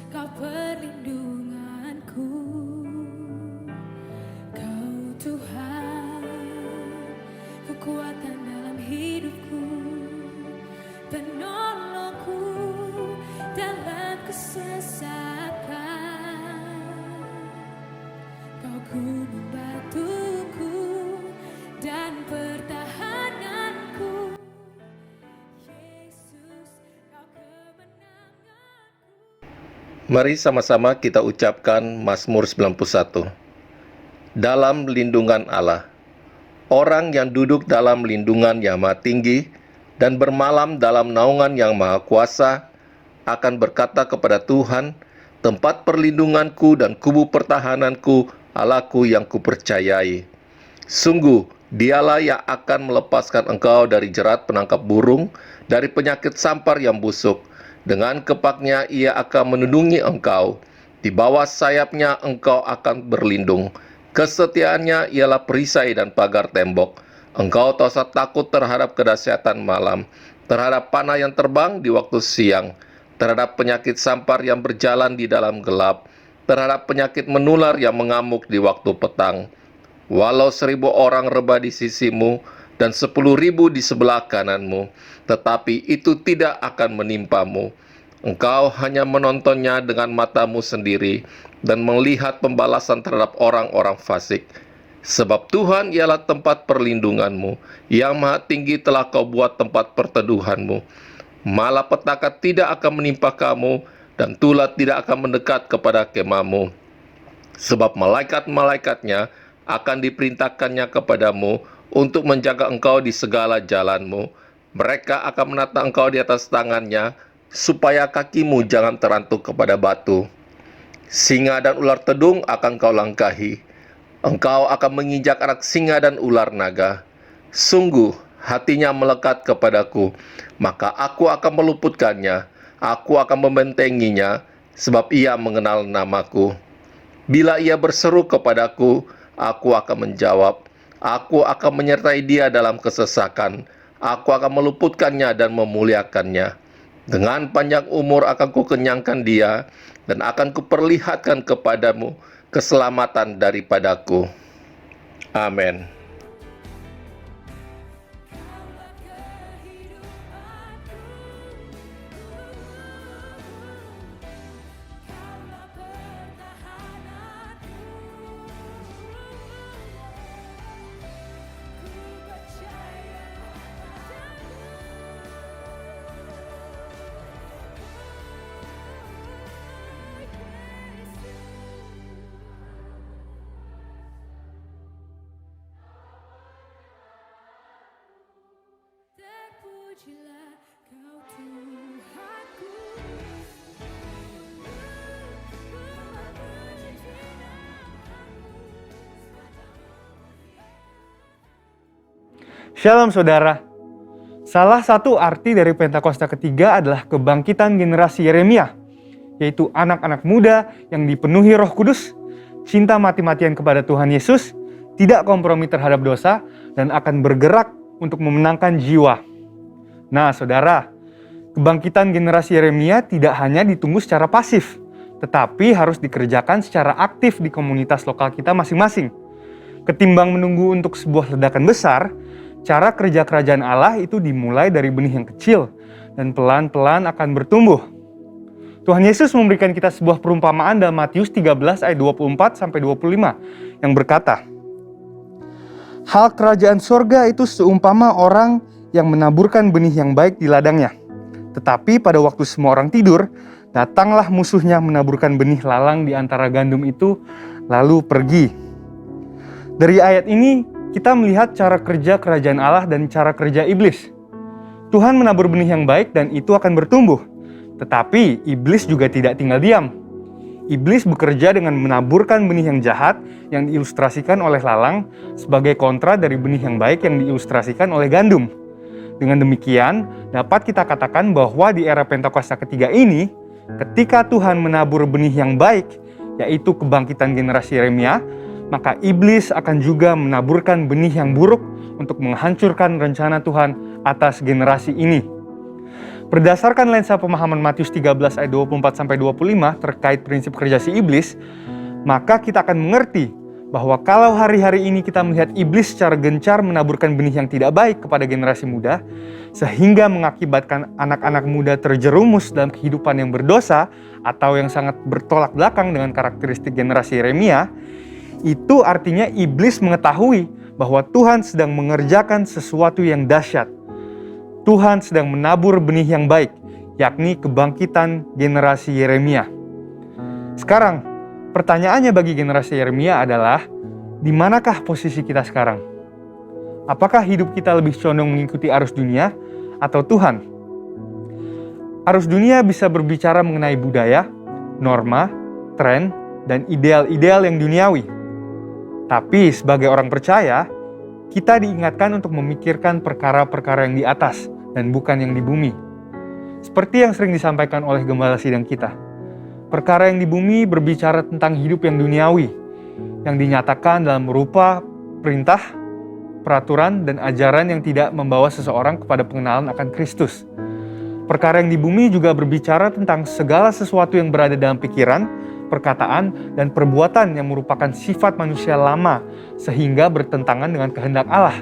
Kau perlindunganku, Kau Tuhan, kekuatan dalam hidupku, penolongku dalam kesesakan. Kau gunung batuku dan pertahananku, Yesus, Kau kemenanganku. Mari sama-sama kita ucapkan Mazmur 91. Dalam lindungan Allah. Orang yang duduk dalam lindungan yang maha tinggi dan bermalam dalam naungan yang maha kuasa akan berkata kepada Tuhan, tempat perlindunganku dan kubu pertahananku, Allahku yang kupercayai. Sungguh, dialah yang akan melepaskan engkau dari jerat penangkap burung, dari penyakit sampar yang busuk. Dengan kepaknya ia akan melindungi engkau. Di bawah sayapnya engkau akan berlindung. Kesetiaannya ialah perisai dan pagar tembok. Engkau tak usah takut terhadap kedahsyatan malam, terhadap panah yang terbang di waktu siang, terhadap penyakit sampar yang berjalan di dalam gelap, terhadap penyakit menular yang mengamuk di waktu petang. Walau 1.000 orang rebah di sisimu dan 10.000 di sebelah kananmu, tetapi itu tidak akan menimpamu. Engkau hanya menontonnya dengan matamu sendiri dan melihat pembalasan terhadap orang-orang fasik. Sebab Tuhan ialah tempat perlindunganmu, yang maha tinggi telah kau buat tempat perteduhanmu. Malapetaka tidak akan menimpa kamu, dan tulah tidak akan mendekat kepada kemahmu. Sebab malaikat-malaikatnya akan diperintahkannya kepadamu untuk menjaga engkau di segala jalanmu. Mereka akan menata engkau di atas tangannya, supaya kakimu jangan terantuk kepada batu. Singa dan ular tedung akan kau langkahi. Engkau akan menginjak anak singa dan ular naga. Sungguh, hatinya melekat kepadaku, maka aku akan meluputkannya. Aku akan membentenginya, sebab ia mengenal namaku. Bila ia berseru kepadaku, aku akan menjawab. Aku akan menyertai dia dalam kesesakan. Aku akan meluputkannya dan memuliakannya. Dengan panjang umur akan kukenyangkan dia, dan akan kuperlihatkan kepadamu keselamatan daripadaku. Amin. Kaulah kehidupanku, Kaulah pertahananku, ku percaya padamu. Terpujilah Kau Tuhanku, Shalom saudara. Salah satu arti dari Pentakosta ketiga adalah kebangkitan generasi Yeremia, yaitu anak-anak muda yang dipenuhi Roh Kudus, cinta mati-matian kepada Tuhan Yesus, tidak kompromi terhadap dosa, dan akan bergerak untuk memenangkan jiwa. Nah saudara, kebangkitan generasi Yeremia tidak hanya ditunggu secara pasif, tetapi harus dikerjakan secara aktif di komunitas lokal kita masing-masing. Ketimbang menunggu untuk sebuah ledakan besar, cara kerja kerajaan Allah itu dimulai dari benih yang kecil dan pelan-pelan akan bertumbuh. Tuhan Yesus memberikan kita sebuah perumpamaan dalam Matius 13 ayat 24-25 yang berkata, hal kerajaan sorga itu seumpama orang yang menaburkan benih yang baik di ladangnya. Tetapi pada waktu semua orang tidur, datanglah musuhnya menaburkan benih lalang di antara gandum itu, lalu pergi. Dari ayat ini, kita melihat cara kerja kerajaan Allah dan cara kerja iblis. Tuhan menabur benih yang baik dan itu akan bertumbuh. Tetapi iblis juga tidak tinggal diam. Iblis bekerja dengan menaburkan benih yang jahat yang diilustrasikan oleh lalang sebagai kontra dari benih yang baik yang diilustrasikan oleh gandum. Dengan demikian, dapat kita katakan bahwa di era Pentakosta ketiga ini, ketika Tuhan menabur benih yang baik, yaitu kebangkitan generasi Yeremia, maka iblis akan juga menaburkan benih yang buruk untuk menghancurkan rencana Tuhan atas generasi ini. Berdasarkan lensa pemahaman Matius 13 ayat 24-25 terkait prinsip kerja si iblis, maka kita akan mengerti bahwa kalau hari-hari ini kita melihat iblis secara gencar menaburkan benih yang tidak baik kepada generasi muda, sehingga mengakibatkan anak-anak muda terjerumus dalam kehidupan yang berdosa atau yang sangat bertolak belakang dengan karakteristik generasi Yeremia, itu artinya iblis mengetahui bahwa Tuhan sedang mengerjakan sesuatu yang dahsyat. Tuhan sedang menabur benih yang baik, yakni kebangkitan generasi Yeremia. Sekarang, pertanyaannya bagi generasi Yeremia adalah, di manakah posisi kita sekarang? Apakah hidup kita lebih condong mengikuti arus dunia atau Tuhan? Arus dunia bisa berbicara mengenai budaya, norma, tren, dan ideal-ideal yang duniawi. Tapi sebagai orang percaya, kita diingatkan untuk memikirkan perkara-perkara yang di atas dan bukan yang di bumi. Seperti yang sering disampaikan oleh gembala sidang kita, perkara yang di bumi berbicara tentang hidup yang duniawi, yang dinyatakan dalam rupa perintah, peraturan, dan ajaran yang tidak membawa seseorang kepada pengenalan akan Kristus. Perkara yang di bumi juga berbicara tentang segala sesuatu yang berada dalam pikiran, perkataan, dan perbuatan yang merupakan sifat manusia lama sehingga bertentangan dengan kehendak Allah.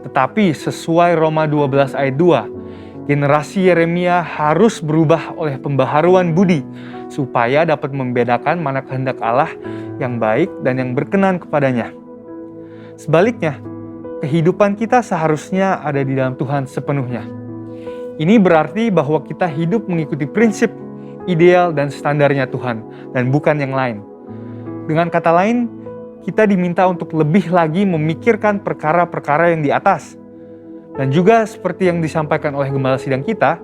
Tetapi sesuai Roma 12 ayat 2, generasi Yeremia harus berubah oleh pembaharuan budi supaya dapat membedakan mana kehendak Allah yang baik dan yang berkenan kepadanya. Sebaliknya, kehidupan kita seharusnya ada di dalam Tuhan sepenuhnya. Ini berarti bahwa kita hidup mengikuti prinsip, ideal, dan standarnya Tuhan, dan bukan yang lain. Dengan kata lain, kita diminta untuk lebih lagi memikirkan perkara-perkara yang di atas. Dan juga seperti yang disampaikan oleh gembala sidang kita,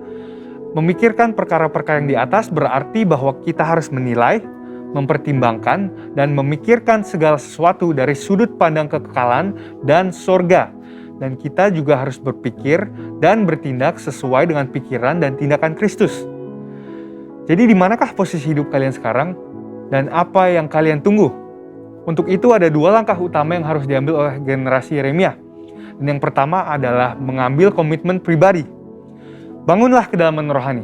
memikirkan perkara-perkara yang di atas berarti bahwa kita harus menilai, mempertimbangkan, dan memikirkan segala sesuatu dari sudut pandang kekekalan dan sorga. Dan kita juga harus berpikir dan bertindak sesuai dengan pikiran dan tindakan Kristus. Jadi di manakah posisi hidup kalian sekarang? Dan apa yang kalian tunggu? Untuk itu ada dua langkah utama yang harus diambil oleh generasi Yeremia. Dan yang pertama adalah mengambil komitmen pribadi. Bangunlah kedalaman rohani.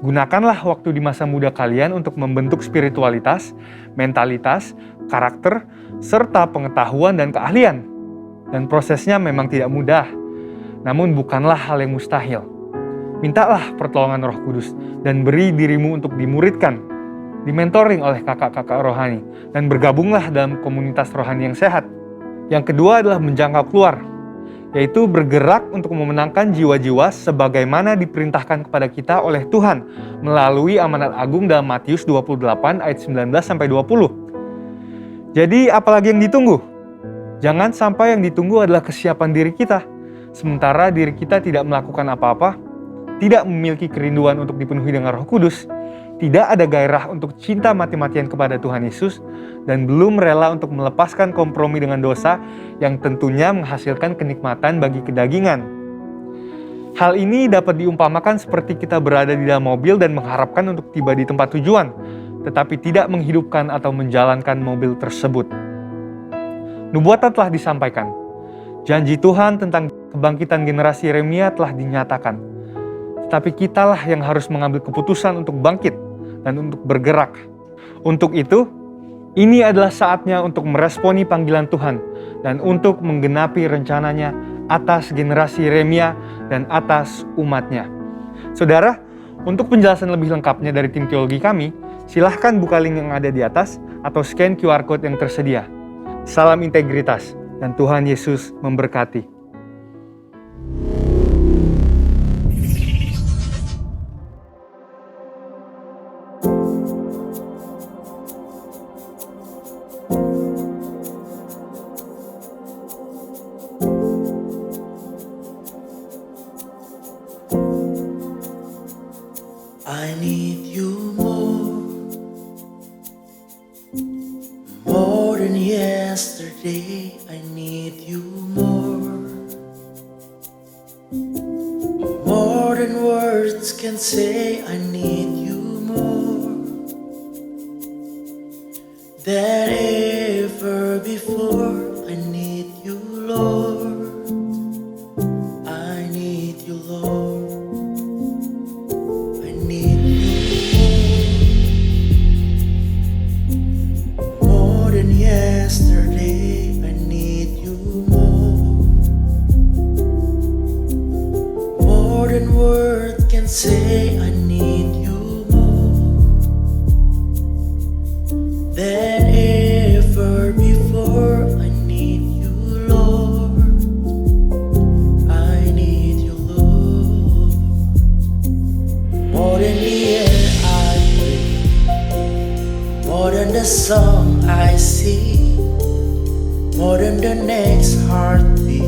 Gunakanlah waktu di masa muda kalian untuk membentuk spiritualitas, mentalitas, karakter, serta pengetahuan dan keahlian. Dan prosesnya memang tidak mudah, namun bukanlah hal yang mustahil. Mintalah pertolongan Roh Kudus dan beri dirimu untuk dimuridkan, dimentoring oleh kakak-kakak rohani, dan bergabunglah dalam komunitas rohani yang sehat. Yang kedua adalah menjangkau keluar, yaitu bergerak untuk memenangkan jiwa-jiwa sebagaimana diperintahkan kepada kita oleh Tuhan melalui amanat agung dalam Matius 28 ayat 19-20. Jadi apalagi yang ditunggu? Jangan sampai yang ditunggu adalah kesiapan diri kita, sementara diri kita tidak melakukan apa-apa, tidak memiliki kerinduan untuk dipenuhi dengan Roh Kudus, tidak ada gairah untuk cinta mati-matian kepada Tuhan Yesus, dan belum rela untuk melepaskan kompromi dengan dosa yang tentunya menghasilkan kenikmatan bagi kedagingan. Hal ini dapat diumpamakan seperti kita berada di dalam mobil dan mengharapkan untuk tiba di tempat tujuan, tetapi tidak menghidupkan atau menjalankan mobil tersebut. Nubuatan telah disampaikan. Janji Tuhan tentang kebangkitan generasi Yeremia telah dinyatakan. Tetapi kitalah yang harus mengambil keputusan untuk bangkit dan untuk bergerak. Untuk itu, ini adalah saatnya untuk meresponi panggilan Tuhan dan untuk menggenapi rencananya atas generasi Yeremia dan atas umatnya. Saudara, untuk penjelasan lebih lengkapnya dari tim teologi kami, silahkan buka link yang ada di atas atau scan QR Code yang tersedia. Salam integritas dan Tuhan Yesus memberkati. I need you more than yesterday. I need you more than words can say. I need you more than ever before. I need you, Lord. I need you, Lord. more than the song I see, more than the next heartbeat,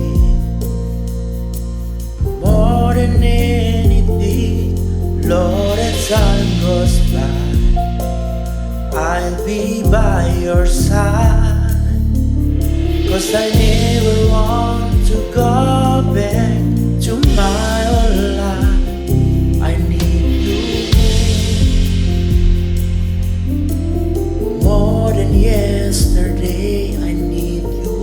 more than anything. Lord, as time goes by, I'll be by your side, 'cause I never want to go back to my old life. I need you more than yesterday. I need you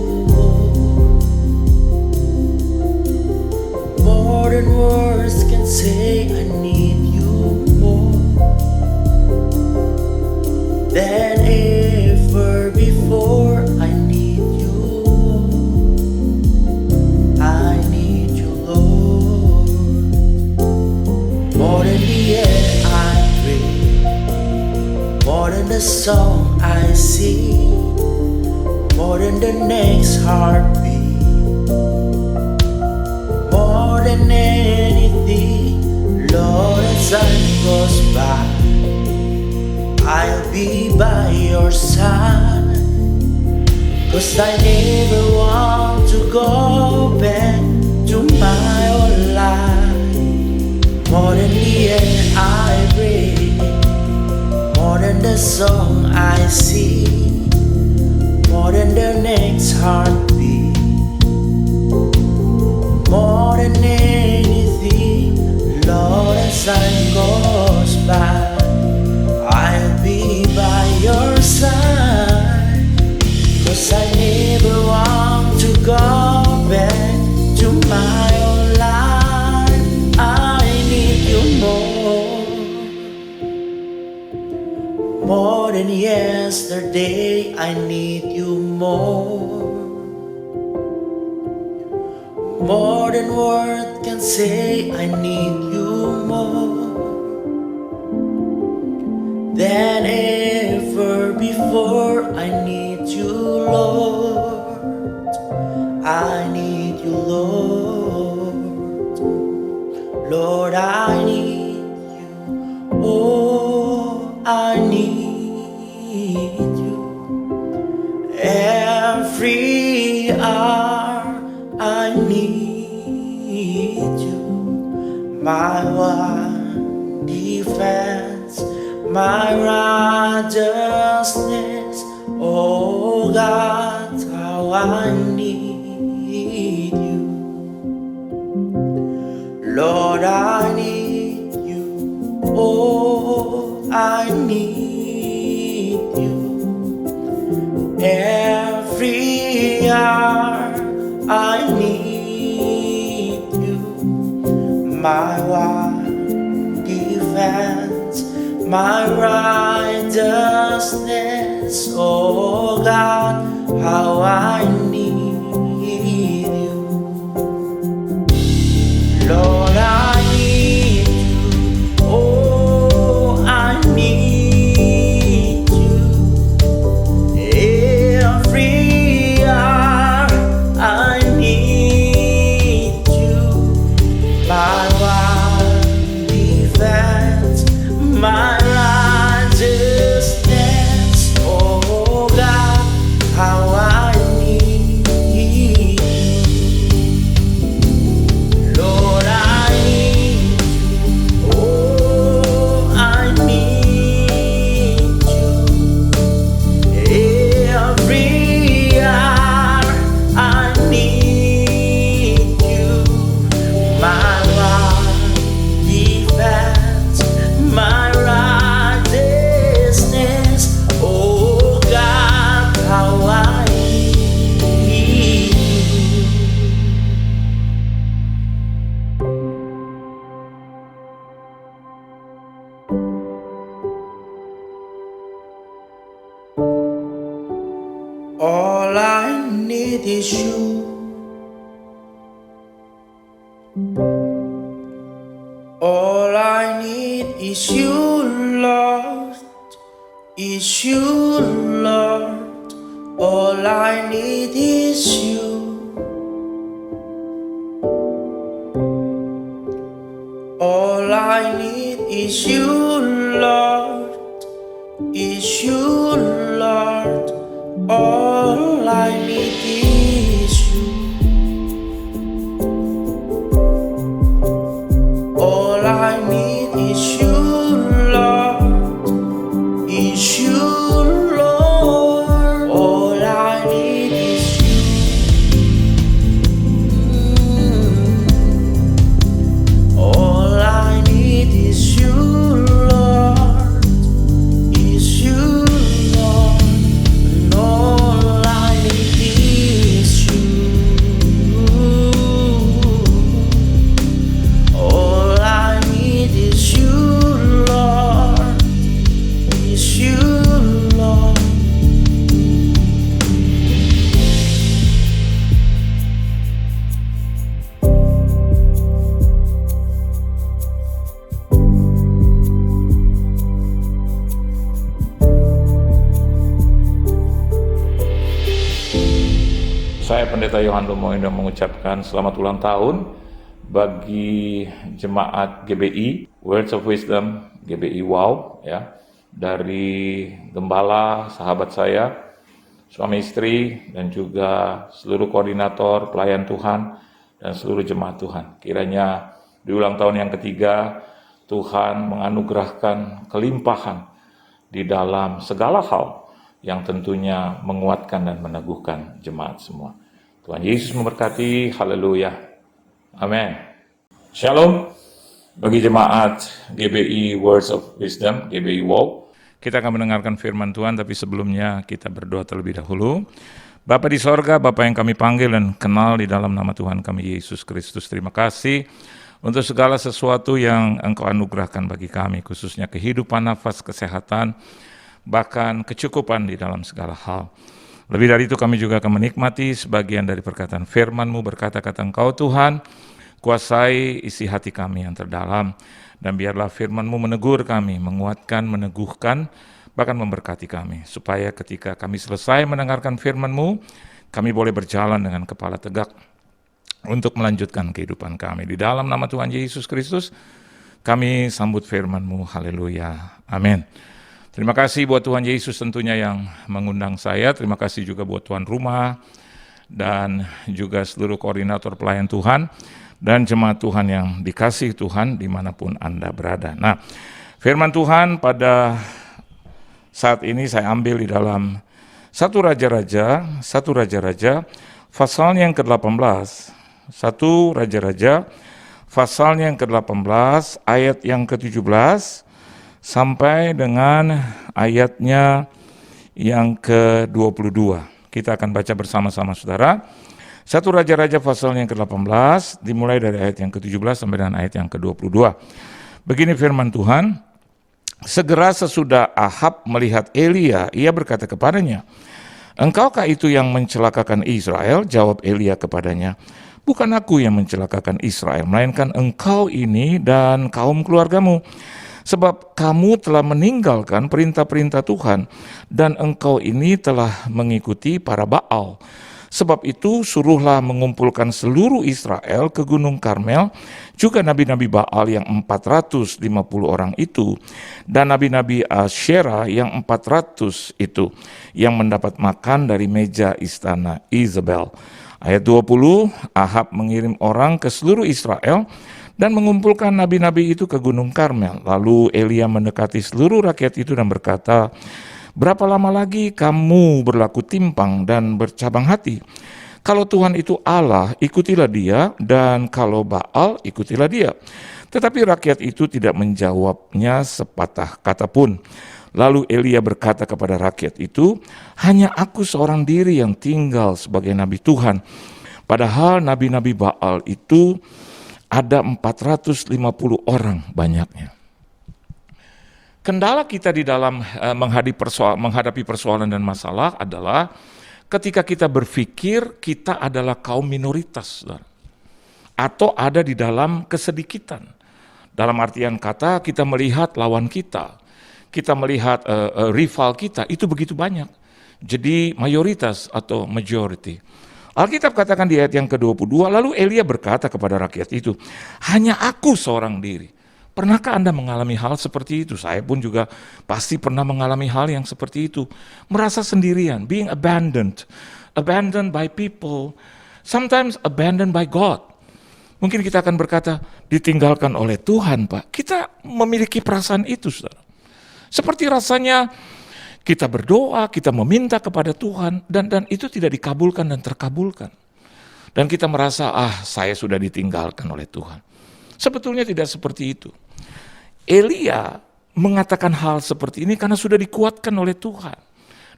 more than words can say. I need you more than ever before. I need you more. I need you, Lord, more than the air I breathe, more than the song I sing, more than the next heartbeat, more than anything. Lord, as time goes by, I'll be by your side, 'cause I never want to go back to my old life. More than the air I breathe, more than the song I sing, more than the next heartbeat, more than anything. Lord, as time goes by, I'll be by your side, 'cause I never want to go back to my old life. I need you more than yesterday. I need you more than words can say. I need you more than ever before. I need you, Lord. I need you, Lord. Lord, I need you. Oh, I need you. Every hour I need you. My one defense, my righteousness. Oh God, how I need you. Lord, I need you. Oh, I need you. Every hour I need you. My one defense, my righteousness. Oh God, how I need you. Lord, I need you. Oh, I need you. Every hour I need you. My one defense, my righteousness. Oh God, how I need you. Lord, I need you. Oh, I need you. Every hour I need you. My one defense, my righteousness. Oh God, how I need you. All I need is you. All I need is you, Lord. Is you, Lord. All I need is you. All I need is you, Lord. Is is you, Lord. All I need is you. All I need is you, Lord. Is you, Lord. All I need is you. All I need is you, Lord. Is you, Lord. And all I need is you. All I need is you, Lord. Is you, Lord. Saya Pendeta Yohan Lumoindo mengucapkan selamat ulang tahun bagi jemaat GBI Words of Wisdom GBI Wow ya, dari gembala, sahabat saya, suami istri, dan juga seluruh koordinator pelayan Tuhan dan seluruh jemaat Tuhan. Kiranya di ulang tahun yang ketiga Tuhan menganugerahkan kelimpahan di dalam segala hal yang tentunya menguatkan dan meneguhkan jemaat semua. Tuhan Yesus memberkati, haleluya, amin. Shalom bagi jemaat GBI Words of Wisdom, GBI Wow. Kita akan mendengarkan firman Tuhan, tapi sebelumnya kita berdoa terlebih dahulu. Bapa di sorga, Bapa yang kami panggil dan kenal di dalam nama Tuhan kami Yesus Kristus, terima kasih untuk segala sesuatu yang Engkau anugerahkan bagi kami, khususnya kehidupan, nafas, kesehatan, bahkan kecukupan di dalam segala hal. Lebih dari itu kami juga akan menikmati sebagian dari perkataan firman-Mu, berkata-kata Engkau Tuhan, kuasai isi hati kami yang terdalam, dan biarlah firman-Mu menegur kami, menguatkan, meneguhkan, bahkan memberkati kami, supaya ketika kami selesai mendengarkan firman-Mu, kami boleh berjalan dengan kepala tegak untuk melanjutkan kehidupan kami. Di dalam nama Tuhan Yesus Kristus, kami sambut firman-Mu, haleluya, amin. Terima kasih buat Tuhan Yesus tentunya yang mengundang saya. Terima kasih juga buat tuan rumah dan juga seluruh koordinator pelayan Tuhan dan jemaat Tuhan yang dikasihi Tuhan dimanapun Anda berada. Nah, firman Tuhan pada saat ini saya ambil di dalam 1 Raja-Raja pasalnya yang ke-18. 1 Raja-Raja pasalnya yang ke-18 ayat yang ke-17 sampai dengan ayatnya yang ke-22. Kita akan baca bersama-sama saudara. 1 Raja-Raja pasal yang ke-18 dimulai dari ayat yang ke-17 sampai dengan ayat yang ke-22. Begini firman Tuhan, segera sesudah Ahab melihat Elia, ia berkata kepadanya, "Engkaukah itu yang mencelakakan Israel?" Jawab Elia kepadanya, "Bukan aku yang mencelakakan Israel, melainkan engkau ini dan kaum keluargamu. Sebab kamu telah meninggalkan perintah-perintah Tuhan, dan engkau ini telah mengikuti para Baal. Sebab itu suruhlah mengumpulkan seluruh Israel ke Gunung Karmel, juga nabi-nabi Baal yang 450 orang itu, dan nabi-nabi Asyera yang 400 itu, yang mendapat makan dari meja istana Izabel." Ayat 20, Ahab mengirim orang ke seluruh Israel, dan mengumpulkan nabi-nabi itu ke Gunung Karmel. Lalu Elia mendekati seluruh rakyat itu dan berkata, "Berapa lama lagi kamu berlaku timpang dan bercabang hati? Kalau Tuhan itu Allah, ikutilah dia, dan kalau Baal, ikutilah dia." Tetapi rakyat itu tidak menjawabnya sepatah kata pun. Lalu Elia berkata kepada rakyat itu, "Hanya aku seorang diri yang tinggal sebagai nabi Tuhan. Padahal nabi-nabi Baal itu ada 450 orang banyaknya." Kendala kita di dalam menghadapi persoalan dan masalah adalah ketika kita berpikir kita adalah kaum minoritas, saudara, atau ada di dalam kesedikitan. Dalam artian kata, kita melihat lawan kita melihat rival kita, itu begitu banyak. Jadi mayoritas atau majority. Alkitab katakan di ayat yang ke-22, lalu Elia berkata kepada rakyat itu, "Hanya aku seorang diri." Pernahkah Anda mengalami hal seperti itu? Saya pun juga pasti pernah mengalami hal yang seperti itu. Merasa sendirian, being abandoned by people, sometimes abandoned by God. Mungkin kita akan berkata, ditinggalkan oleh Tuhan, Pak. Kita memiliki perasaan itu, saudara. Seperti rasanya kita berdoa, kita meminta kepada Tuhan, dan itu tidak dikabulkan dan terkabulkan. Dan kita merasa, saya sudah ditinggalkan oleh Tuhan. Sebetulnya tidak seperti itu. Elia mengatakan hal seperti ini karena sudah dikuatkan oleh Tuhan.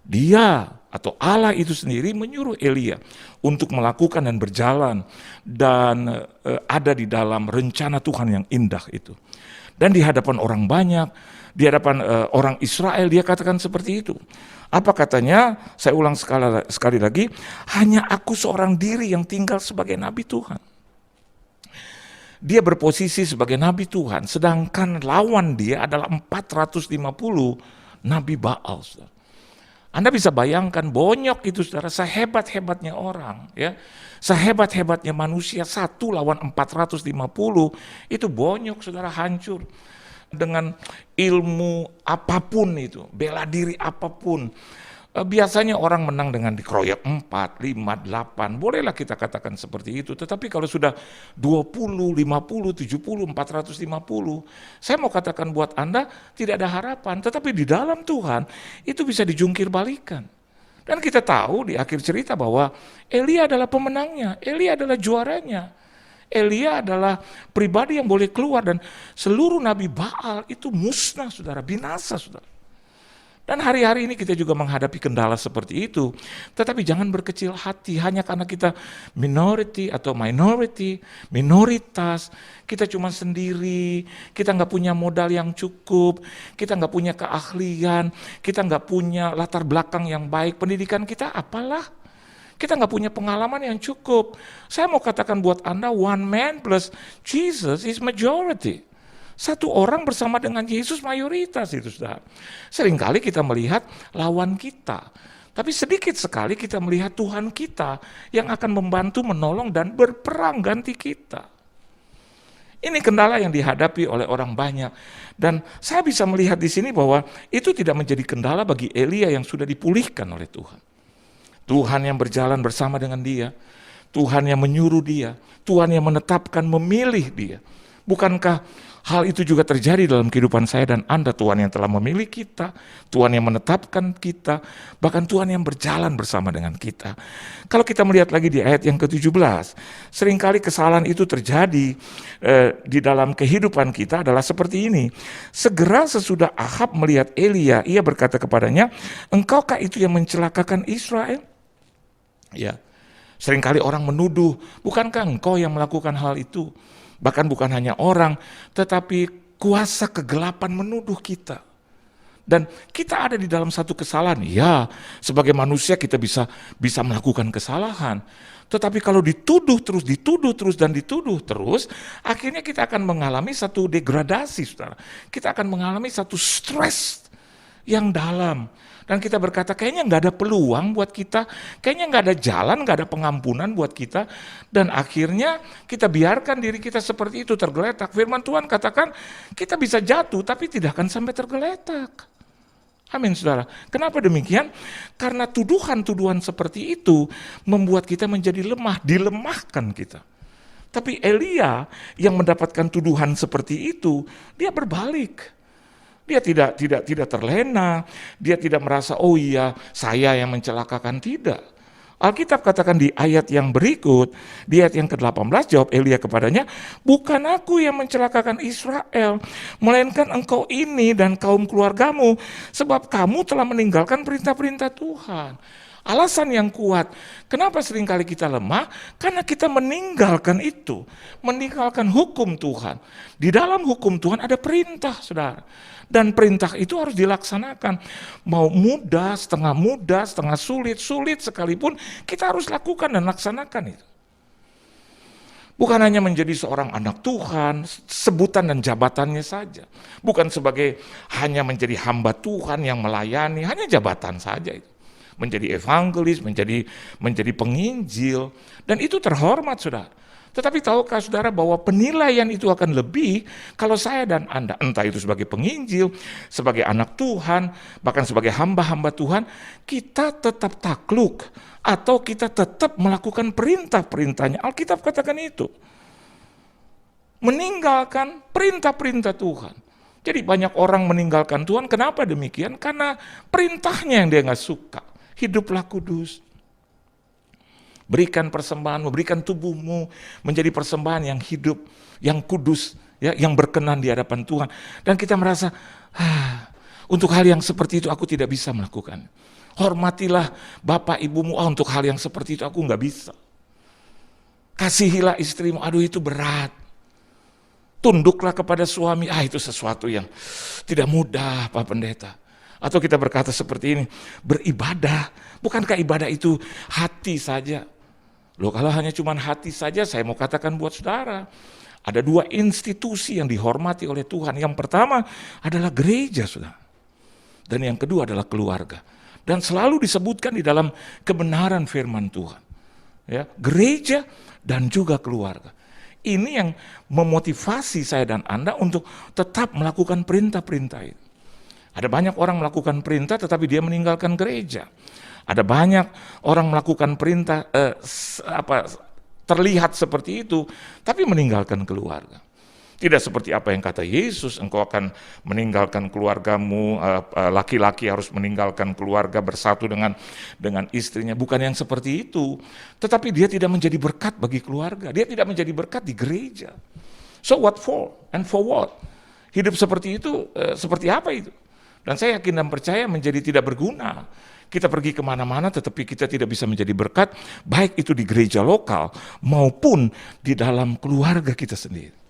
Dia atau Allah itu sendiri menyuruh Elia untuk melakukan dan berjalan dan ada di dalam rencana Tuhan yang indah itu. Dan di hadapan orang banyak, di hadapan orang Israel dia katakan seperti itu. Apa katanya? Saya ulang sekali lagi, hanya aku seorang diri yang tinggal sebagai nabi Tuhan. Dia berposisi sebagai nabi Tuhan, sedangkan lawan dia adalah 450 nabi Baal. Saudara. Anda bisa bayangkan bonyok itu, saudara, sehebat-hebatnya orang, ya, sehebat-hebatnya manusia, 1 lawan 450 itu bonyok, saudara, hancur dengan ilmu apapun itu, bela diri apapun. Biasanya orang menang dengan dikeroyok 4, 5, 8, bolehlah kita katakan seperti itu. Tetapi kalau sudah 20, 50, 70, 450, saya mau katakan buat Anda tidak ada harapan. Tetapi di dalam Tuhan itu bisa dijungkir balikan. Dan kita tahu di akhir cerita bahwa Elia adalah pemenangnya, Elia adalah juaranya. Elia adalah pribadi yang boleh keluar dan seluruh nabi Baal itu musnah, saudara, binasa, saudara. Dan hari-hari ini kita juga menghadapi kendala seperti itu. Tetapi jangan berkecil hati hanya karena kita minoritas, kita cuma sendiri, kita nggak punya modal yang cukup, kita nggak punya keahlian, kita nggak punya latar belakang yang baik, pendidikan kita apalah, kita nggak punya pengalaman yang cukup. Saya mau katakan buat Anda, one man plus Jesus is majority. 1 orang bersama dengan Yesus mayoritas itu, saudara. Seringkali kita melihat lawan kita, tapi sedikit sekali kita melihat Tuhan kita yang akan membantu, menolong, dan berperang ganti kita. Ini kendala yang dihadapi oleh orang banyak. Dan saya bisa melihat di sini bahwa itu tidak menjadi kendala bagi Elia yang sudah dipulihkan oleh Tuhan. Tuhan yang berjalan bersama dengan dia, Tuhan yang menyuruh dia, Tuhan yang menetapkan, memilih dia. Bukankah hal itu juga terjadi dalam kehidupan saya dan Anda? Tuhan yang telah memilih kita, Tuhan yang menetapkan kita, bahkan Tuhan yang berjalan bersama dengan kita. Kalau kita melihat lagi di ayat yang ke-17, seringkali kesalahan itu terjadi di dalam kehidupan kita adalah seperti ini. Segera sesudah Ahab melihat Elia, ia berkata kepadanya, "Engkaukah itu yang mencelakakan Israel?" Ya, seringkali orang menuduh, bukankah engkau yang melakukan hal itu? Bahkan bukan hanya orang, tetapi kuasa kegelapan menuduh kita. Dan kita ada di dalam satu kesalahan. Ya, sebagai manusia kita bisa melakukan kesalahan. Tetapi kalau dituduh terus, akhirnya kita akan mengalami satu degradasi, saudara. Kita akan mengalami satu stres yang dalam. Dan kita berkata, kayaknya nggak ada peluang buat kita, kayaknya nggak ada jalan, nggak ada pengampunan buat kita. Dan akhirnya kita biarkan diri kita seperti itu tergeletak. Firman Tuhan katakan, kita bisa jatuh tapi tidak akan sampai tergeletak. Amin, saudara. Kenapa demikian? Karena tuduhan-tuduhan seperti itu membuat kita menjadi lemah, dilemahkan kita. Tapi Elia yang mendapatkan tuduhan seperti itu, dia berbalik. Dia tidak terlena, dia tidak merasa, oh iya saya yang mencelakakan, tidak. Alkitab katakan di ayat yang berikut, di ayat yang ke-18, jawab Elia kepadanya, bukan aku yang mencelakakan Israel, melainkan engkau ini dan kaum keluargamu, sebab kamu telah meninggalkan perintah-perintah Tuhan. Alasan yang kuat, kenapa seringkali kita lemah? Karena kita meninggalkan itu, meninggalkan hukum Tuhan. Di dalam hukum Tuhan ada perintah, saudara. Dan perintah itu harus dilaksanakan. Mau mudah, setengah sulit sekalipun, kita harus lakukan dan laksanakan itu. Bukan hanya menjadi seorang anak Tuhan, sebutan dan jabatannya saja. Bukan sebagai hanya menjadi hamba Tuhan yang melayani, hanya jabatan saja itu. Menjadi evangelis, menjadi penginjil, dan itu terhormat, saudara. Tetapi tahukah saudara bahwa penilaian itu akan lebih kalau saya dan Anda, entah itu sebagai penginjil, sebagai anak Tuhan, bahkan sebagai hamba-hamba Tuhan, kita tetap takluk atau kita tetap melakukan perintah-perintahnya. Alkitab katakan itu. Meninggalkan perintah-perintah Tuhan. Jadi banyak orang meninggalkan Tuhan, kenapa demikian? Karena perintahnya yang dia nggak suka. Hiduplah kudus. Berikan persembahan, memberikan tubuhmu menjadi persembahan yang hidup, yang kudus, ya, yang berkenan di hadapan Tuhan. Dan kita merasa, untuk hal yang seperti itu aku tidak bisa melakukan. Hormatilah bapak ibumu, untuk hal yang seperti itu aku nggak bisa. Kasihilah istrimu, aduh itu berat. Tunduklah kepada suami, itu sesuatu yang tidak mudah Pak Pendeta. Atau kita berkata seperti ini, beribadah, bukankah ibadah itu hati saja? Loh kalau hanya cuma hati saja, saya mau katakan buat saudara, ada dua institusi yang dihormati oleh Tuhan. Yang pertama adalah gereja, saudara. Dan yang kedua adalah keluarga. Dan selalu disebutkan di dalam kebenaran firman Tuhan. Ya, gereja dan juga keluarga. Ini yang memotivasi saya dan Anda untuk tetap melakukan perintah-perintah itu. Ada banyak orang melakukan perintah tetapi dia meninggalkan gereja. Ada banyak orang melakukan perintah terlihat seperti itu tapi meninggalkan keluarga. Tidak seperti apa yang kata Yesus, engkau akan meninggalkan keluargamu, laki-laki harus meninggalkan keluarga bersatu dengan istrinya. Bukan yang seperti itu. Tetapi dia tidak menjadi berkat bagi keluarga. Dia tidak menjadi berkat di gereja. So what for? And for what? Hidup seperti itu, seperti apa itu? Dan saya yakin dan percaya menjadi tidak berguna. Kita pergi kemana-mana tetapi kita tidak bisa menjadi berkat, baik itu di gereja lokal maupun di dalam keluarga kita sendiri.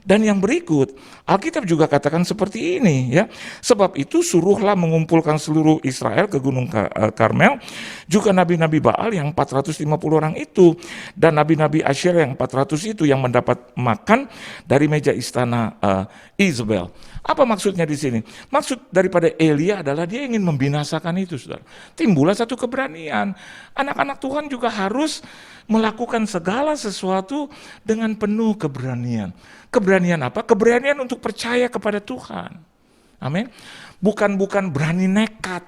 Dan yang berikut, Alkitab juga katakan seperti ini, ya. Sebab itu suruhlah mengumpulkan seluruh Israel ke Gunung Karmel, juga nabi-nabi Baal yang 450 orang itu, dan nabi-nabi Asyera yang 400 itu yang mendapat makan dari meja istana Izebel. Apa maksudnya di sini? Maksud daripada Elia adalah dia ingin membinasakan itu, saudara. Timbullah satu keberanian. Anak-anak Tuhan juga harus melakukan segala sesuatu dengan penuh keberanian. Keberanian apa? Keberanian untuk percaya kepada Tuhan. Amin. Bukan berani nekat.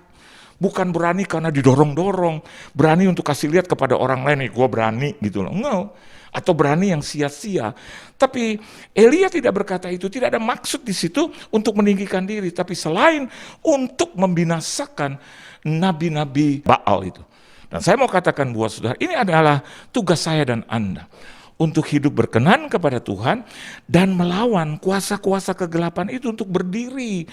Bukan berani karena didorong-dorong. Berani untuk kasih lihat kepada orang lain, nih gue berani gitu loh. Enggak. Atau berani yang sia-sia. Tapi Elia tidak berkata itu, tidak ada maksud di situ untuk meninggikan diri, tapi selain untuk membinasakan nabi-nabi Baal itu. Dan saya mau katakan buat saudara, ini adalah tugas saya dan Anda untuk hidup berkenan kepada Tuhan dan melawan kuasa-kuasa kegelapan itu untuk berdiri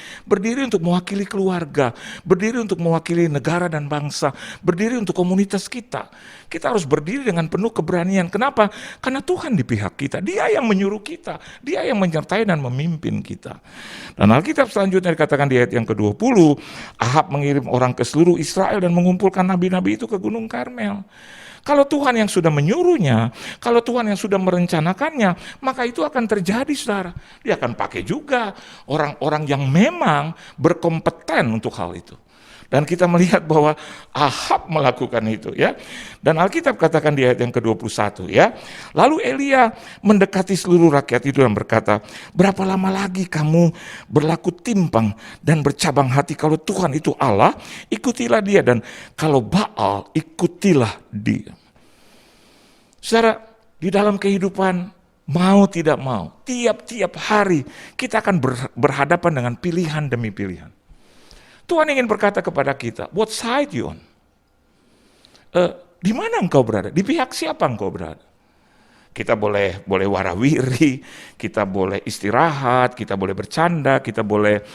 untuk mewakili keluarga, berdiri untuk mewakili negara dan bangsa, berdiri untuk komunitas kita. Kita harus berdiri dengan penuh keberanian. Kenapa? Karena Tuhan di pihak kita. Dia yang menyuruh kita, Dia yang menyertai dan memimpin kita. Dan Alkitab selanjutnya dikatakan di ayat yang ke-20, Ahab mengirim orang ke seluruh Israel dan mengumpulkan nabi-nabi itu ke Gunung Karmel. Kalau Tuhan yang sudah menyuruhnya, kalau Tuhan yang sudah merencanakannya, maka itu akan terjadi, saudara. Dia akan pakai juga orang-orang yang memang berkompeten untuk hal itu. Dan kita melihat bahwa Ahab melakukan itu, ya. Dan Alkitab katakan di ayat yang ke-21, ya. Lalu Elia mendekati seluruh rakyat itu dan berkata, berapa lama lagi kamu berlaku timpang dan bercabang hati? Kalau Tuhan itu Allah, ikutilah Dia, dan kalau Baal, ikutilah Dia. Saudara, di dalam kehidupan mau tidak mau, tiap-tiap hari kita akan berhadapan dengan pilihan demi pilihan. Tuhan ingin berkata kepada kita, what side you on? Di mana engkau berada? Di pihak siapa engkau berada? Kita boleh warawiri, kita boleh istirahat, kita boleh bercanda, kita boleh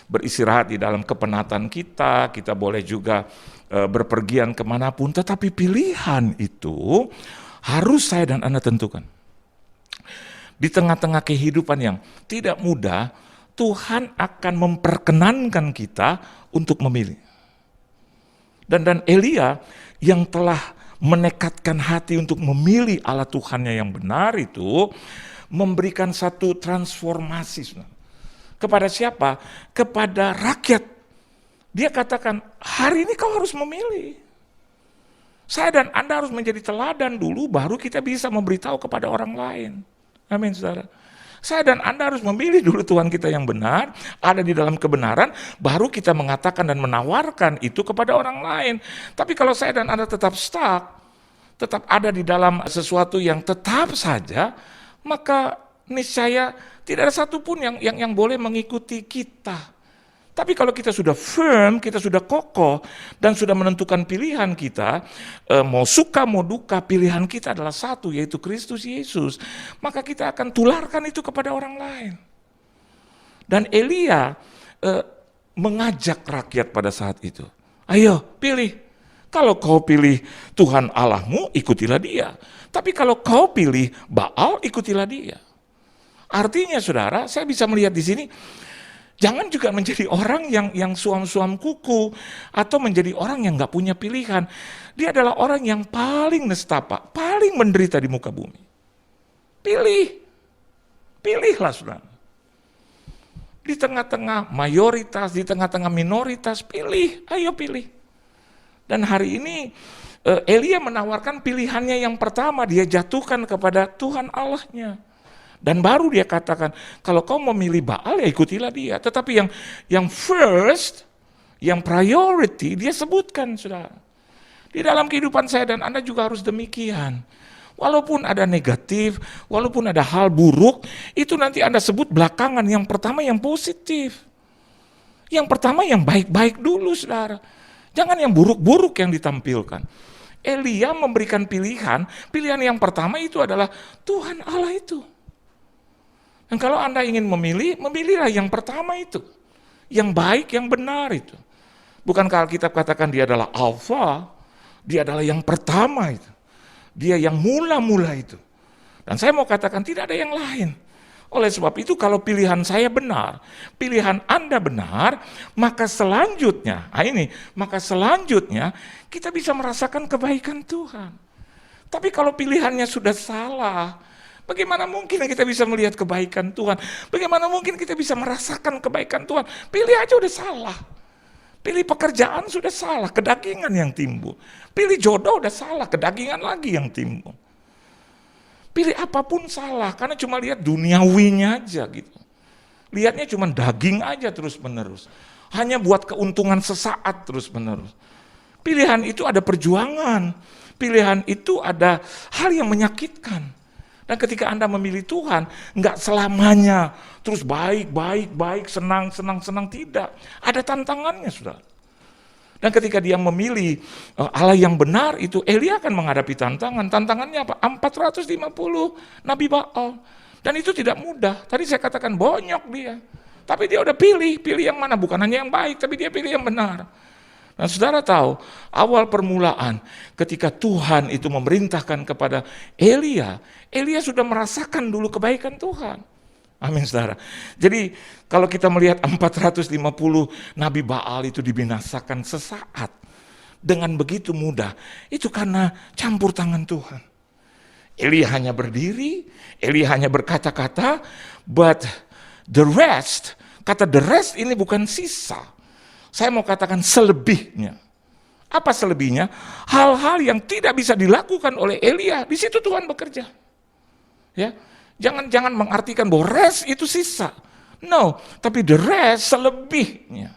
beristirahat di dalam kepenatan kita boleh juga berpergian kemanapun, tetapi pilihan itu harus saya dan Anda tentukan. Di tengah-tengah kehidupan yang tidak mudah, Tuhan akan memperkenankan kita untuk memilih. Dan Elia yang telah menekatkan hati untuk memilih Allah Tuhannya yang benar itu memberikan satu transformasi. Kepada siapa? Kepada rakyat. Dia katakan, hari ini kau harus memilih. Saya dan Anda harus menjadi teladan dulu, baru kita bisa memberitahu kepada orang lain. Amin, saudara. Saya dan Anda harus memilih dulu Tuhan kita yang benar, ada di dalam kebenaran, baru kita mengatakan dan menawarkan itu kepada orang lain. Tapi kalau saya dan Anda tetap stuck, tetap ada di dalam sesuatu yang tetap saja, maka niscaya tidak ada satupun yang boleh mengikuti kita. Tapi kalau kita sudah firm, kita sudah kokoh, dan sudah menentukan pilihan kita, mau suka mau duka, pilihan kita adalah satu, yaitu Kristus Yesus, maka kita akan tularkan itu kepada orang lain. Dan Elia mengajak rakyat pada saat itu, ayo pilih. Kalau kau pilih Tuhan Allahmu, ikutilah dia. Tapi kalau kau pilih Baal, ikutilah dia. Artinya saudara, saya bisa melihat di sini, jangan juga menjadi orang yang suam-suam kuku, atau menjadi orang yang gak punya pilihan. Dia adalah orang yang paling nestapa, paling menderita di muka bumi. Pilihlah saudara. Di tengah-tengah mayoritas, di tengah-tengah minoritas, ayo pilih. Dan hari ini Elia menawarkan pilihannya yang pertama, dia jatuhkan kepada Tuhan Allahnya. Dan baru dia katakan, kalau kau memilih Baal ya ikutilah dia. Tetapi yang first, yang priority, dia sebutkan, saudara. Di dalam kehidupan saya dan Anda juga harus demikian. Walaupun ada negatif, walaupun ada hal buruk, itu nanti Anda sebut belakangan. Yang pertama yang positif. Yang pertama yang baik-baik dulu, saudara. Jangan yang buruk-buruk yang ditampilkan. Elia memberikan pilihan yang pertama itu adalah Tuhan Allah itu. Dan kalau Anda ingin memilih, memilihlah yang pertama itu. Yang baik, yang benar itu. Bukankah Alkitab katakan dia adalah Alfa, dia adalah yang pertama itu. Dia yang mula-mula itu. Dan saya mau katakan tidak ada yang lain. Oleh sebab itu kalau pilihan saya benar, pilihan Anda benar, maka selanjutnya kita bisa merasakan kebaikan Tuhan. Tapi kalau pilihannya sudah salah, bagaimana mungkin kita bisa melihat kebaikan Tuhan? Bagaimana mungkin kita bisa merasakan kebaikan Tuhan? Pilih aja udah salah. Pilih pekerjaan sudah salah, kedagingan yang timbul. Pilih jodoh udah salah, kedagingan lagi yang timbul. Pilih apapun salah, karena cuma lihat duniawinya aja gitu. Lihatnya cuma daging aja terus menerus. Hanya buat keuntungan sesaat terus menerus. Pilihan itu ada perjuangan. Pilihan itu ada hal yang menyakitkan. Dan ketika Anda memilih Tuhan, enggak selamanya terus baik, senang, tidak. Ada tantangannya, saudara. Dan ketika dia memilih Allah yang benar itu, Elia akan menghadapi tantangan. Tantangannya apa? 450 Nabi Baal. Dan itu tidak mudah. Tadi saya katakan bonyok dia. Tapi dia udah pilih yang mana. Bukan hanya yang baik, tapi dia pilih yang benar. Nah saudara tahu, awal permulaan ketika Tuhan itu memerintahkan kepada Elia sudah merasakan dulu kebaikan Tuhan. Amin saudara. Jadi kalau kita melihat 450 Nabi Baal itu dibinasakan sesaat dengan begitu mudah, itu karena campur tangan Tuhan. Elia hanya berdiri, Elia hanya berkata-kata, but the rest, kata the rest ini bukan sisa. Saya mau katakan selebihnya. Apa selebihnya? Hal-hal yang tidak bisa dilakukan oleh Elia, di situ Tuhan bekerja. Ya. Jangan mengartikan bahwa rest itu sisa. No, tapi the rest selebihnya.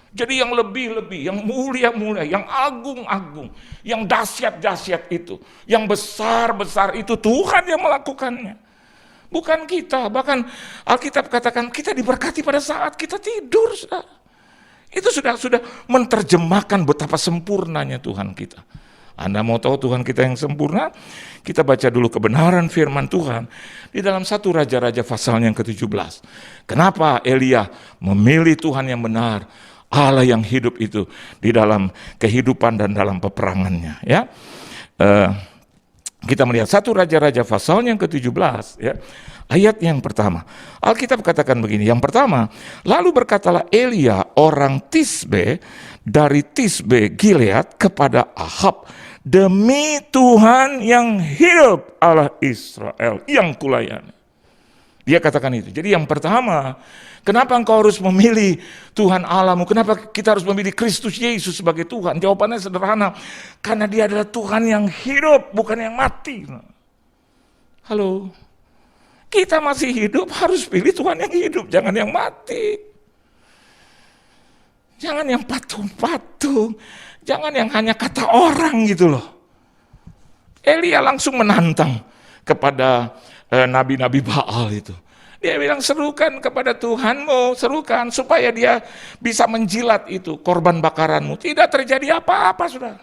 Jadi yang lebih-lebih, yang mulia-mulia, yang agung-agung, yang dahsyat-dahsyat itu, yang besar-besar itu Tuhan yang melakukannya. Bukan kita, bahkan Alkitab katakan kita diberkati pada saat kita tidur. Saudara. Itu sudah menerjemahkan betapa sempurnanya Tuhan kita. Anda mau tahu Tuhan kita yang sempurna? Kita baca dulu kebenaran firman Tuhan di dalam 1 Raja-Raja pasal yang ke-17. Kenapa Elia memilih Tuhan yang benar, Allah yang hidup itu di dalam kehidupan dan dalam peperangannya, ya. Kita melihat 1 Raja-Raja pasal yang ke-17, ya. Ayat yang pertama. Alkitab katakan begini, yang pertama, lalu berkatalah Elia orang Tisbe dari Tisbe Gilead kepada Ahab, demi Tuhan yang hidup Allah Israel yang kulayani. Dia katakan itu. Jadi yang pertama, kenapa engkau harus memilih Tuhan Allahmu? Kenapa kita harus memilih Kristus Yesus sebagai Tuhan? Jawabannya sederhana, karena dia adalah Tuhan yang hidup, bukan yang mati. Halo, kita masih hidup, harus pilih Tuhan yang hidup, jangan yang mati. Jangan yang patung-patung, jangan yang hanya kata orang gitu loh. Elia langsung menantang kepada nabi-nabi Baal itu. Dia bilang, serukan kepada Tuhanmu, serukan supaya dia bisa menjilat itu korban bakaranmu. Tidak terjadi apa-apa, saudara.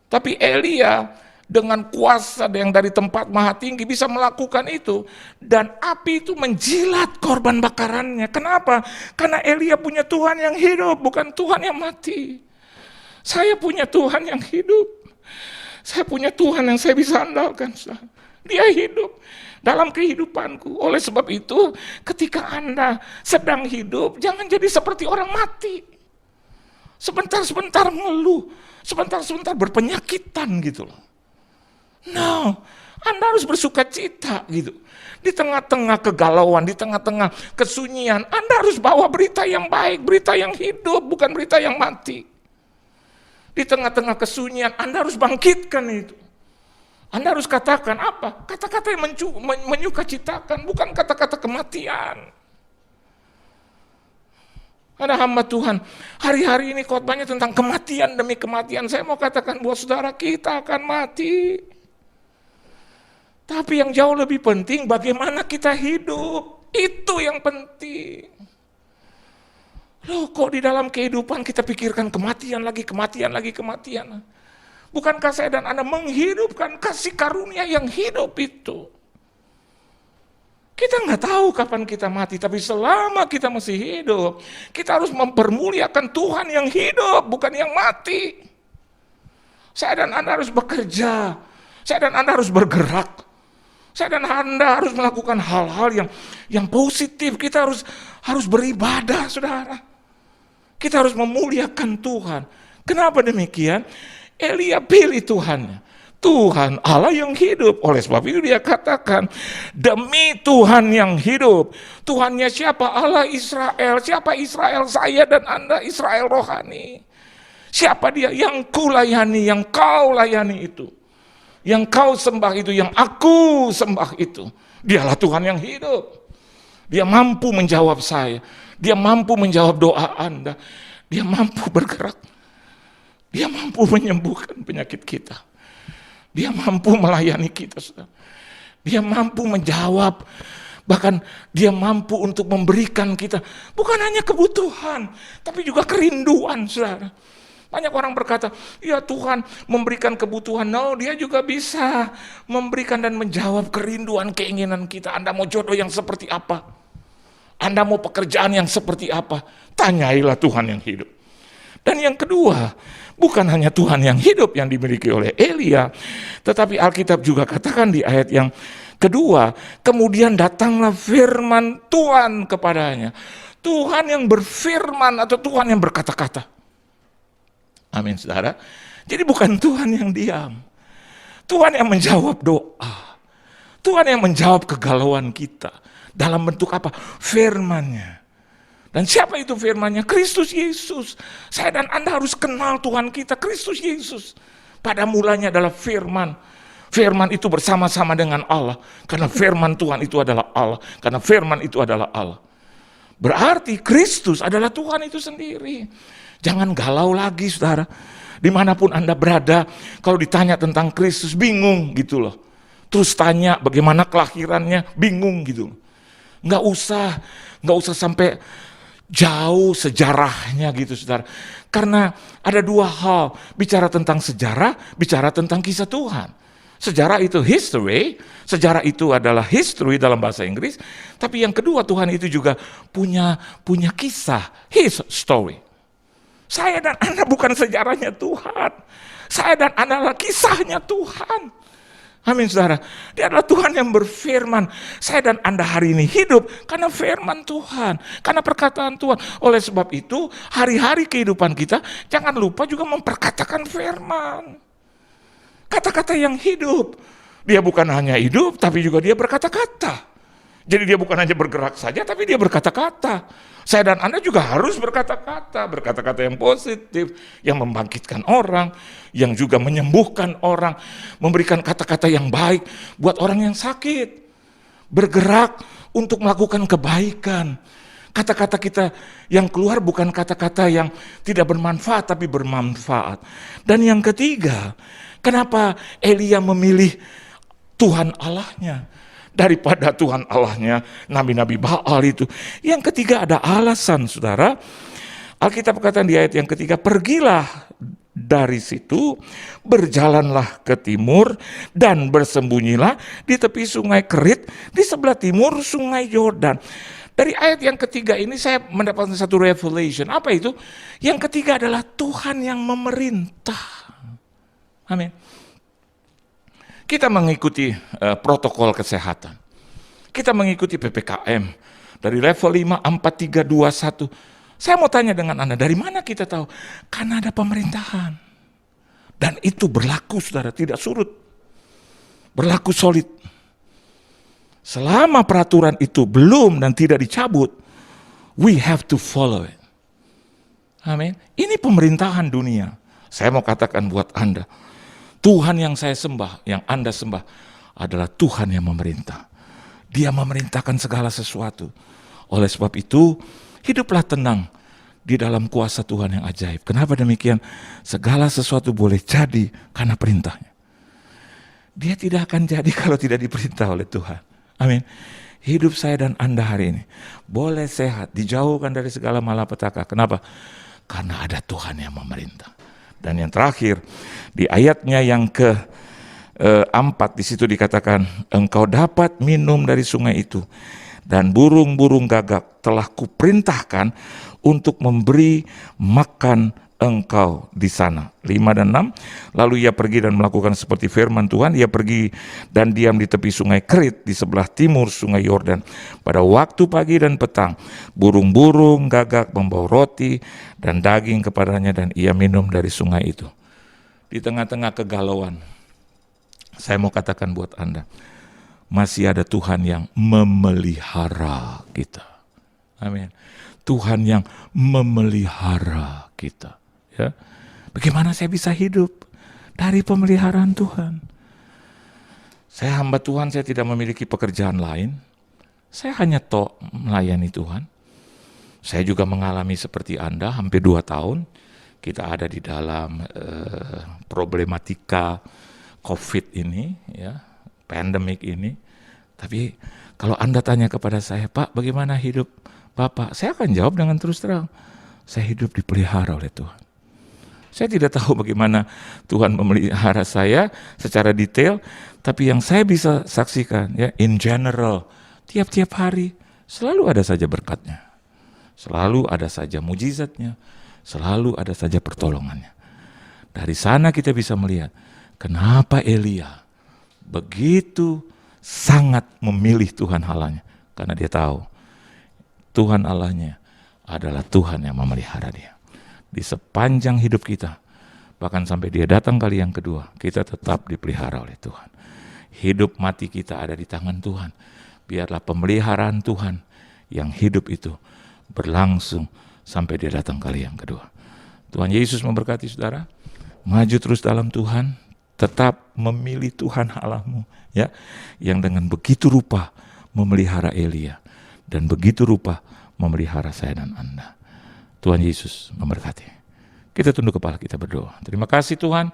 Tapi Elia dengan kuasa yang dari tempat maha tinggi bisa melakukan itu. Dan api itu menjilat korban bakarannya. Kenapa? Karena Elia punya Tuhan yang hidup, bukan Tuhan yang mati. Saya punya Tuhan yang hidup. Saya punya Tuhan yang saya bisa andalkan. Dia hidup dalam kehidupanku. Oleh sebab itu, ketika Anda sedang hidup, jangan jadi seperti orang mati. Sebentar-sebentar mengeluh, sebentar-sebentar berpenyakitan gitu loh. No, Anda harus bersuka cita gitu. Di tengah-tengah kegalauan, di tengah-tengah kesunyian, Anda harus bawa berita yang baik, berita yang hidup, bukan berita yang mati. Di tengah-tengah kesunyian, Anda harus bangkitkan itu. Anda harus katakan apa? Kata-kata yang menyukacitakan, bukan kata-kata kematian. Ada hamba Tuhan, hari-hari ini khotbahnya tentang kematian demi kematian. Saya mau katakan buat saudara, kita akan mati. Tapi yang jauh lebih penting, bagaimana kita hidup. Itu yang penting. Loh, kok di dalam kehidupan kita pikirkan kematian lagi, kematian lagi, kematian. Bukankah saya dan Anda menghidupkan kasih karunia yang hidup itu? Kita nggak tahu kapan kita mati, tapi selama kita masih hidup, kita harus mempermuliakan Tuhan yang hidup, bukan yang mati. Saya dan Anda harus bekerja, saya dan Anda harus bergerak, saya dan Anda harus melakukan hal-hal yang positif. Kita harus beribadah, saudara. Kita harus memuliakan Tuhan. Kenapa demikian? Elia pilih Tuhannya. Tuhan Allah yang hidup. Oleh sebab itu dia katakan, demi Tuhan yang hidup. Tuhannya siapa? Allah Israel. Siapa Israel? Saya dan Anda Israel rohani. Siapa dia? Yang ku layani, yang kau layani itu. Yang kau sembah itu, yang aku sembah itu. Dialah Tuhan yang hidup. Dia mampu menjawab saya. Dia mampu menjawab doa Anda. Dia mampu bergerak. Dia mampu menyembuhkan penyakit kita. Dia mampu melayani kita, saudara. Dia mampu menjawab. Bahkan dia mampu untuk memberikan kita bukan hanya kebutuhan, tapi juga kerinduan, saudara. Banyak orang berkata, ya Tuhan memberikan kebutuhan. No, dia juga bisa memberikan dan menjawab kerinduan, keinginan kita. Anda mau jodoh yang seperti apa? Anda mau pekerjaan yang seperti apa? Tanyailah Tuhan yang hidup. Dan yang kedua, bukan hanya Tuhan yang hidup yang dimiliki oleh Elia, tetapi Alkitab juga katakan di ayat yang kedua, kemudian datanglah firman Tuhan kepadanya. Tuhan yang berfirman atau Tuhan yang berkata-kata. Amin, saudara. Jadi bukan Tuhan yang diam. Tuhan yang menjawab doa. Tuhan yang menjawab kegalauan kita. Dalam bentuk apa? Firman-Nya. Dan siapa itu firman-Nya? Kristus Yesus. Saya dan Anda harus kenal Tuhan kita, Kristus Yesus. Pada mulanya adalah firman. Firman itu bersama-sama dengan Allah. Karena firman Tuhan itu adalah Allah. Karena firman itu adalah Allah. Berarti Kristus adalah Tuhan itu sendiri. Jangan galau lagi, saudara. Dimanapun Anda berada, kalau ditanya tentang Kristus, bingung gitu loh. Terus tanya bagaimana kelahirannya, bingung gitu. Nggak usah sampai jauh sejarahnya gitu, saudara. Karena ada dua hal, bicara tentang sejarah, bicara tentang kisah Tuhan. Sejarah itu history, sejarah itu adalah history dalam bahasa Inggris, tapi yang kedua Tuhan itu juga punya kisah, his story. Saya dan Anda bukan sejarahnya Tuhan, saya dan Anda adalah kisahnya Tuhan. Amin, saudara. Dia adalah Tuhan yang berfirman. Saya dan Anda hari ini hidup karena firman Tuhan, karena perkataan Tuhan. Oleh sebab itu, hari-hari kehidupan kita jangan lupa juga memperkatakan firman. Kata-kata yang hidup. Dia bukan hanya hidup, tapi juga dia berkata-kata. Jadi dia bukan hanya bergerak saja, tapi dia berkata-kata. Saya dan Anda juga harus berkata-kata yang positif, yang membangkitkan orang, yang juga menyembuhkan orang, memberikan kata-kata yang baik buat orang yang sakit. Bergerak untuk melakukan kebaikan. Kata-kata kita yang keluar bukan kata-kata yang tidak bermanfaat, tapi bermanfaat. Dan yang ketiga, kenapa Elia memilih Tuhan Allahnya daripada Tuhan Allahnya nabi-nabi Baal itu? Yang ketiga ada alasan, saudara. Alkitab berkata di ayat yang ketiga, pergilah dari situ, berjalanlah ke timur, dan bersembunyilah di tepi sungai Kerit, di sebelah timur sungai Yordan. Dari ayat yang ketiga ini saya mendapatkan satu revelation. Apa itu? Yang ketiga adalah Tuhan yang memerintah. Amin. Kita mengikuti protokol kesehatan. Kita mengikuti PPKM dari level 5, 4, 3, 2, 1. Saya mau tanya dengan Anda, dari mana kita tahu? Karena ada pemerintahan. Dan itu berlaku, saudara, tidak surut. Berlaku solid. Selama peraturan itu belum dan tidak dicabut, we have to follow it. Amin. Ini pemerintahan dunia. Saya mau katakan buat Anda, Tuhan yang saya sembah, yang Anda sembah, adalah Tuhan yang memerintah. Dia memerintahkan segala sesuatu. Oleh sebab itu, hiduplah tenang di dalam kuasa Tuhan yang ajaib. Kenapa demikian? Segala sesuatu boleh jadi karena perintahnya. Dia tidak akan jadi kalau tidak diperintah oleh Tuhan. Amin. Hidup saya dan Anda hari ini boleh sehat, dijauhkan dari segala malapetaka. Kenapa? Karena ada Tuhan yang memerintah. Dan yang terakhir, di ayatnya yang ke-4 di situ dikatakan, engkau dapat minum dari sungai itu, dan burung-burung gagak telah kuperintahkan untuk memberi makan engkau di sana. 5 dan 6, lalu ia pergi dan melakukan seperti firman Tuhan. Ia pergi dan diam di tepi sungai Kerit di sebelah timur sungai Yordan. Pada waktu pagi dan petang, burung-burung gagak membawa roti dan daging kepadanya, dan ia minum dari sungai itu. Di tengah-tengah kegalauan, saya mau katakan buat Anda, masih ada Tuhan yang memelihara kita. Amin. Tuhan yang memelihara kita. Ya. Bagaimana saya bisa hidup dari pemeliharaan Tuhan? Saya hamba Tuhan, saya tidak memiliki pekerjaan lain. Saya hanya melayani Tuhan. Saya juga mengalami seperti Anda, hampir 2 tahun. Kita ada di dalam problematika COVID ini, ya, pandemik ini. Tapi kalau Anda tanya kepada saya, Pak, bagaimana hidup Bapak? Saya akan jawab dengan terus terang. Saya hidup dipelihara oleh Tuhan. Saya tidak tahu bagaimana Tuhan memelihara saya secara detail, tapi yang saya bisa saksikan, ya, in general, tiap-tiap hari selalu ada saja berkatnya, selalu ada saja mujizatnya, selalu ada saja pertolongannya. Dari sana kita bisa melihat kenapa Elia begitu sangat memilih Tuhan Allahnya, karena dia tahu Tuhan Allahnya adalah Tuhan yang memelihara dia. Di sepanjang hidup kita, bahkan sampai dia datang kali yang kedua, kita tetap dipelihara oleh Tuhan. Hidup mati kita ada di tangan Tuhan. Biarlah pemeliharaan Tuhan yang hidup itu berlangsung sampai dia datang kali yang kedua. Tuhan Yesus memberkati saudara. Maju terus dalam Tuhan, tetap memilih Tuhan Allahmu, ya, yang dengan begitu rupa memelihara Elia dan begitu rupa memelihara saya dan Anda. Tuhan Yesus memberkati. Kita tunduk kepala, kita berdoa. Terima kasih Tuhan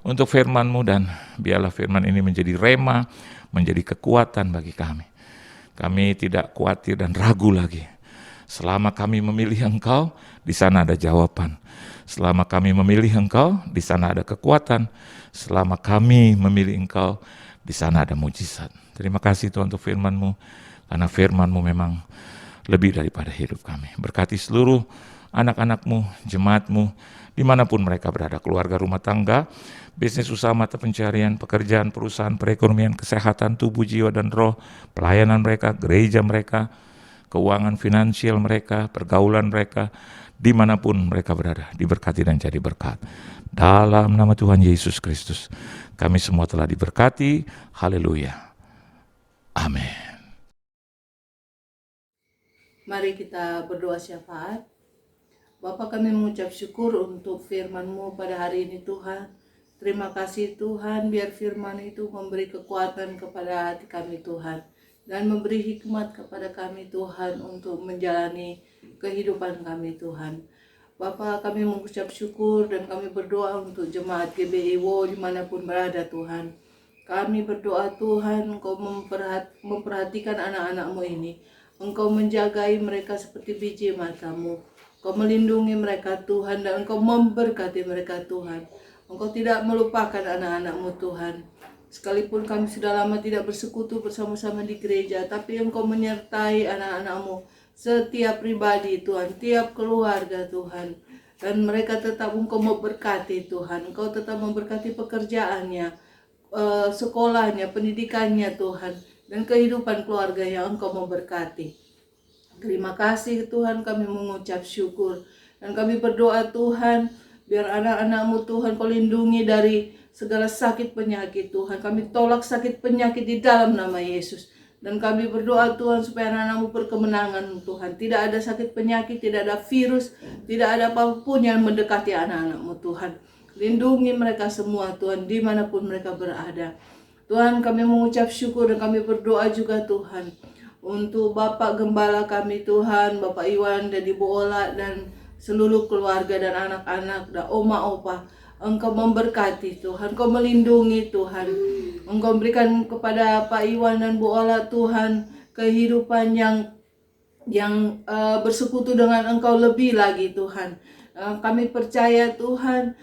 untuk firman-Mu, dan biarlah firman ini menjadi rema, menjadi kekuatan bagi kami. Kami tidak khawatir dan ragu lagi. Selama kami memilih Engkau, di sana ada jawaban. Selama kami memilih Engkau, di sana ada kekuatan. Selama kami memilih Engkau, di sana ada mujizat. Terima kasih Tuhan untuk firman-Mu, karena firman-Mu memang lebih daripada hidup kami. Berkati seluruh anak-anak-Mu, jemaat-Mu, dimanapun mereka berada, keluarga, rumah tangga, bisnis, usaha, mata pencarian, pekerjaan, perusahaan, perekonomian, kesehatan, tubuh, jiwa, dan roh, pelayanan mereka, gereja mereka, keuangan finansial mereka, pergaulan mereka, dimanapun mereka berada, diberkati dan jadi berkat. Dalam nama Tuhan Yesus Kristus, kami semua telah diberkati. Haleluya. Amin. Mari kita berdoa syafaat. Bapa, kami mengucap syukur untuk firman-Mu pada hari ini Tuhan. Terima kasih Tuhan, biar firman itu memberi kekuatan kepada hati kami Tuhan. Dan memberi hikmat kepada kami Tuhan untuk menjalani kehidupan kami Tuhan. Bapa, kami mengucap syukur dan kami berdoa untuk jemaat GBI WOW dimanapun berada Tuhan. Kami berdoa Tuhan, Engkau memperhatikan anak-anak-Mu ini. Engkau menjagai mereka seperti biji mata-Mu. Engkau melindungi mereka Tuhan dan Engkau memberkati mereka Tuhan. Engkau tidak melupakan anak-anak-Mu Tuhan. Sekalipun kami sudah lama tidak bersekutu bersama-sama di gereja, tapi Engkau menyertai anak-anak-Mu. Setiap pribadi Tuhan, tiap keluarga Tuhan. Dan mereka tetap Engkau memberkati Tuhan. Engkau tetap memberkati pekerjaannya, sekolahnya, pendidikannya Tuhan. Dan kehidupan keluarga yang Engkau memberkati. Terima kasih Tuhan, kami mengucap syukur. Dan kami berdoa Tuhan, biar anak-anak-Mu Tuhan Kau lindungi dari segala sakit penyakit Tuhan. Kami tolak sakit penyakit di dalam nama Yesus. Dan kami berdoa Tuhan supaya anak-anak-Mu berkemenangan Tuhan. Tidak ada sakit penyakit, tidak ada virus, tidak ada apapun yang mendekati anak-anak-Mu Tuhan. Lindungi mereka semua Tuhan, dimanapun mereka berada. Tuhan, kami mengucap syukur dan kami berdoa juga Tuhan. Untuk Bapak Gembala kami Tuhan, Bapak Iwan dan Ibu Ola dan seluruh keluarga dan anak-anak dan oma opa. Engkau memberkati Tuhan, Engkau melindungi Tuhan. Engkau berikan kepada Pak Iwan dan Bu Ola Tuhan kehidupan yang bersekutu dengan Engkau lebih lagi Tuhan. Kami percaya Tuhan,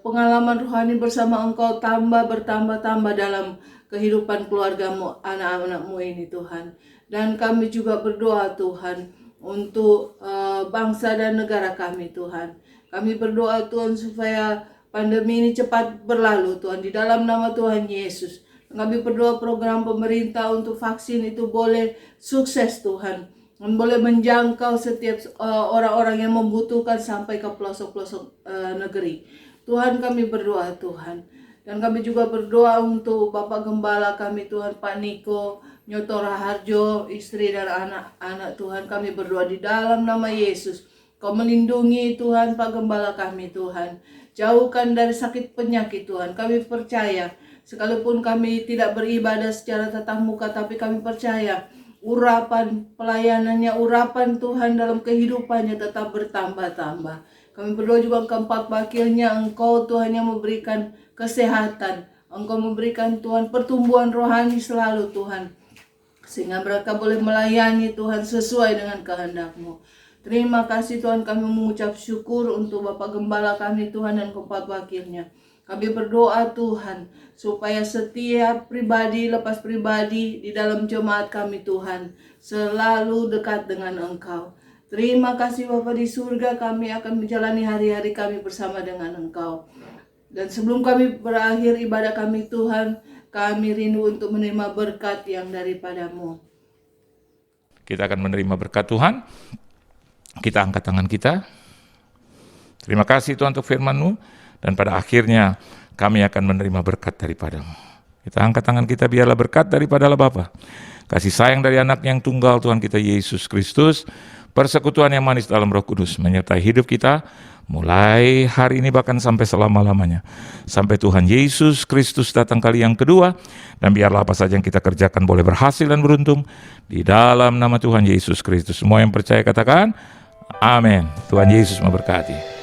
pengalaman rohani bersama Engkau bertambah dalam kehidupan keluarga-Mu, anak-anak-Mu ini Tuhan. Dan kami juga berdoa Tuhan untuk bangsa dan negara kami Tuhan. Kami berdoa Tuhan supaya pandemi ini cepat berlalu Tuhan, di dalam nama Tuhan Yesus. Kami berdoa program pemerintah untuk vaksin itu boleh sukses Tuhan. Dan boleh menjangkau setiap orang-orang yang membutuhkan sampai ke pelosok-pelosok negeri. Tuhan, kami berdoa Tuhan. Dan kami juga berdoa untuk Bapak Gembala kami Tuhan, Pak Niko, Nyoto Raharjo, istri dan anak-anak Tuhan. Kami berdoa di dalam nama Yesus. Kau melindungi Tuhan Pak Gembala kami Tuhan. Jauhkan dari sakit penyakit Tuhan. Kami percaya, sekalipun kami tidak beribadah secara tatap muka, tapi kami percaya urapan pelayanannya, urapan Tuhan dalam kehidupannya tetap bertambah-tambah. Kami berdoa juga keempat wakilnya, Engkau Tuhan yang memberikan kesehatan. Engkau memberikan Tuhan pertumbuhan rohani selalu Tuhan. Sehingga mereka boleh melayani Tuhan sesuai dengan kehendak-Mu. Terima kasih Tuhan, kami mengucap syukur untuk Bapak Gembala kami Tuhan dan keempat wakilnya. Kami berdoa Tuhan, supaya setiap pribadi lepas pribadi di dalam jemaat kami Tuhan, selalu dekat dengan Engkau. Terima kasih Bapa di surga, kami akan menjalani hari-hari kami bersama dengan Engkau. Dan sebelum kami berakhir ibadah kami Tuhan, kami rindu untuk menerima berkat yang daripada-Mu. Kita akan menerima berkat Tuhan. Kita angkat tangan kita. Terima kasih Tuhan untuk firman-Mu. Dan pada akhirnya kami akan menerima berkat daripada-Mu. Kita angkat tangan kita, biarlah berkat daripada Allah Bapa, kasih sayang dari anak yang tunggal Tuhan kita Yesus Kristus, persekutuan yang manis dalam Roh Kudus menyertai hidup kita mulai hari ini bahkan sampai selama-lamanya. Sampai Tuhan Yesus Kristus datang kali yang kedua. Dan biarlah apa saja yang kita kerjakan boleh berhasil dan beruntung. Di dalam nama Tuhan Yesus Kristus. Semua yang percaya katakan amin. Tuhan Yesus memberkati.